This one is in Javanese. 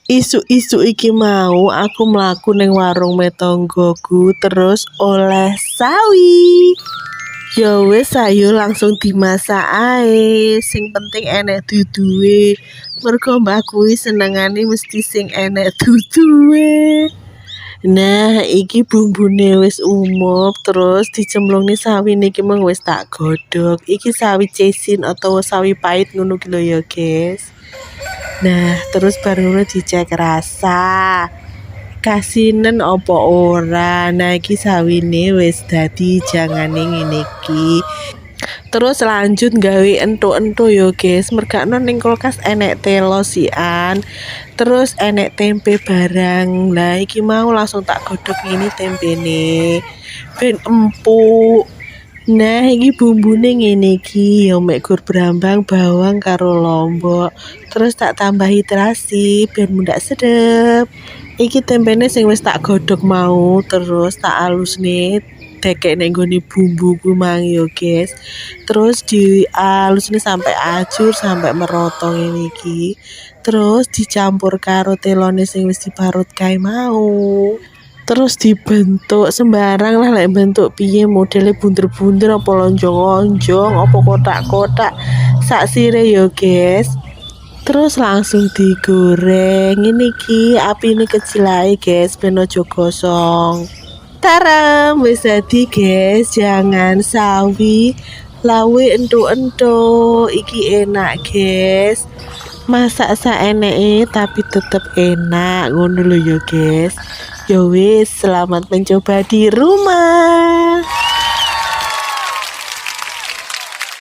Isu-isu iki mau aku mlaku ning warung metonggoku terus oleh sawi. Ya wis ayo langsung dimasak ae. Sing penting enek duduhe. Mergo mbah kuwi senengane mesti sing enek duduhe. Nah, iki bumbune wis umub terus dicemplungni sawi niki mung wis tak godhog. Iki sawi cesin utawa sawi pahit ngono ki lho ya, guys. Nah, terus baru ngono dicek rasa. Kasinen apa ora. Nah, iki sawine wis dadi jangane ngene iki. Terus lanjut gawe entuk-entuk yo guys. Mergakno ning kulkas enek telo sian. Terus enek tempe barang. Lah iki mau langsung tak godhog ini tempene. Ben empuk. Nah, iki bumbune ngene iki, ya mek gur brambang, bawang karo lombok. Terus tak tambahi terasi ben mundak sedep. Iki tempene sing wis tak godhog mau, terus tak alusne dekek nek nggone bumbu ku mang yo, guys. Terus dialusne sampai ajur, sampai merata ngene iki. Terus dicampur karo telone sing wis diparut kae mau. Terus dibentuk sembarang lah lek bentuk piye modele bunder-bunder apa lonjong-lonjong apa kotak-kotak sak sire yo guys. Terus langsung digoreng ini ki apine kecil ae guys ben aja gosong. Taram wis dadi guys, jangan sawi lawe entuk-entuk iki enak guys. Masak saeneke tapi tetep enak ngono lho ya guys. Ya wis, selamat mencoba di rumah.